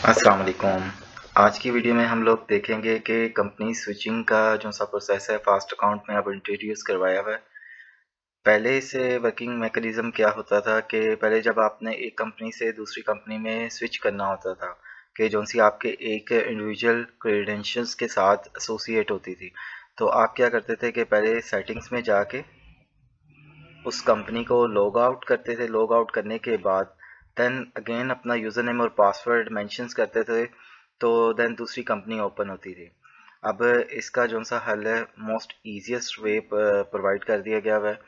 अस्सलाम वालेकुम। आज की वीडियो में हम लोग देखेंगे कि कंपनी स्विचिंग का जो सा प्रोसेस है फास्ट अकाउंट में अब इंट्रोड्यूस करवाया हुआ है। पहले से वर्किंग मैकेनिज्म क्या होता था कि पहले जब आपने एक कंपनी से दूसरी कंपनी में स्विच करना होता था कि जो सी आपके एक इंडिविजुअल क्रेडेंशियल्स के साथ एसोसिएट होती थी, तो आप क्या करते थे कि पहले सेटिंग्स में जाके उस कंपनी को लॉग आउट करते थे। लॉग आउट करने के बाद देन अगेन अपना यूज़र नेम और पासवर्ड मेंशंस करते थे, तो देन दूसरी कंपनी ओपन होती थी। अब इसका जो सा हल है मोस्ट ईजिएस्ट वे प्रोवाइड कर दिया गया हुआ है।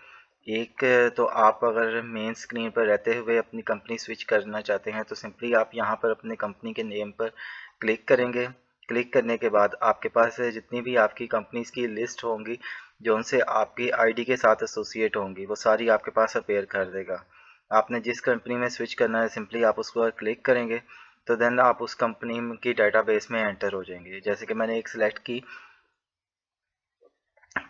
एक तो आप अगर मेन स्क्रीन पर रहते हुए अपनी कंपनी स्विच करना चाहते हैं तो सिंपली आप यहाँ पर अपने कंपनी के नेम पर क्लिक करेंगे। क्लिक करने के बाद आपके पास जितनी भी आपकी कंपनीज की लिस्ट होंगी जो उनसे आपकी आईडी के साथ एसोसिएट होंगी वो सारी आपके पास अपेयर कर देगा। आपने जिस कंपनी में स्विच करना है सिंपली आप उस पर क्लिक करेंगे तो देन आप उस कंपनी की डाटाबेस में एंटर हो जाएंगे। जैसे कि मैंने एक सिलेक्ट की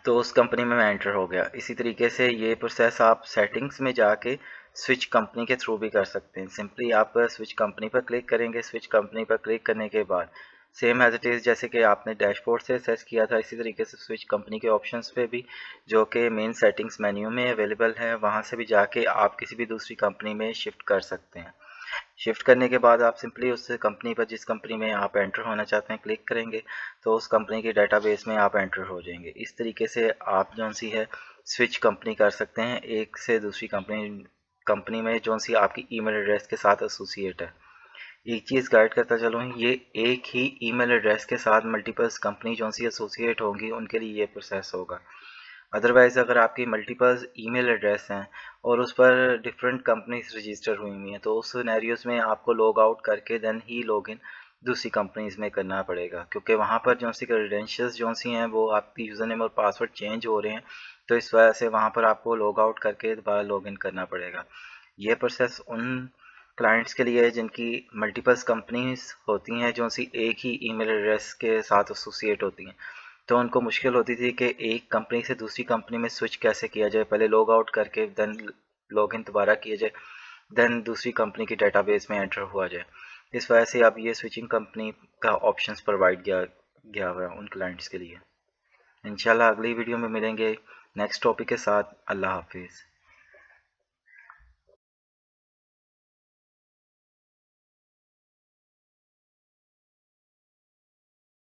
तो उस कंपनी में मैं एंटर हो गया। इसी तरीके से ये प्रोसेस आप सेटिंग्स में जाके स्विच कंपनी के थ्रू भी कर सकते हैं। सिंपली आप स्विच कंपनी पर क्लिक करेंगे। स्विच कंपनी पर क्लिक करने के बाद सेम एज इट इज़ जैसे कि आपने डैशबोर्ड से सर्च किया था इसी तरीके से स्विच कंपनी के ऑप्शंस पे भी जो कि मेन सेटिंग्स मेन्यू में अवेलेबल है वहाँ से भी जाके आप किसी भी दूसरी कंपनी में शिफ्ट कर सकते हैं। शिफ्ट करने के बाद आप सिंपली उस कंपनी पर जिस कंपनी में आप एंटर होना चाहते हैं क्लिक करेंगे तो उस कंपनी की डाटाबेस में आप एंटर हो जाएंगे। इस तरीके से आप जो सी है स्विच कंपनी कर सकते हैं एक से दूसरी कंपनी में जो सी आपकी ईमेल एड्रेस के साथ एसोसिएट है। एक चीज़ गाइड करता चलूँ, ये एक ही ईमेल एड्रेस के साथ मल्टीपल्स कंपनी जो सी एसोसिएट होंगी उनके लिए ये प्रोसेस होगा। अदरवाइज़ अगर आपकी मल्टीपल ईमेल एड्रेस हैं और उस पर डिफरेंट कंपनीज रजिस्टर हुई हुई हैं तो उस सिनेरियोज में आपको लॉग आउट करके देन ही लॉग इन दूसरी कंपनीज में करना पड़ेगा, क्योंकि वहाँ पर जो सी क्रेडेंशियल्स जो सी हैं वो आपकी यूज़र नेम और पासवर्ड चेंज हो रहे हैं। तो इस वजह से वहाँ पर आपको लॉग आउट करके दोबारा लॉग इन करना पड़ेगा। ये प्रोसेस उन क्लाइंट्स के लिए है जिनकी मल्टीपल्स कंपनीज होती हैं जो सी एक ही ईमेल एड्रेस के साथ एसोसिएट होती हैं। तो उनको मुश्किल होती थी कि एक कंपनी से दूसरी कंपनी में स्विच कैसे किया जाए, पहले लॉग आउट करके देन लॉग इन दोबारा किया जाए देन दूसरी कंपनी की डाटाबेस में एंटर हुआ जाए। इस वजह से अब ये स्विचिंग कंपनी का ऑप्शंस प्रोवाइड गया हुआ है उन क्लाइंट्स के लिए। इंशाल्लाह अगली वीडियो में मिलेंगे नेक्स्ट टॉपिक के साथ। अल्लाह हाफिज़।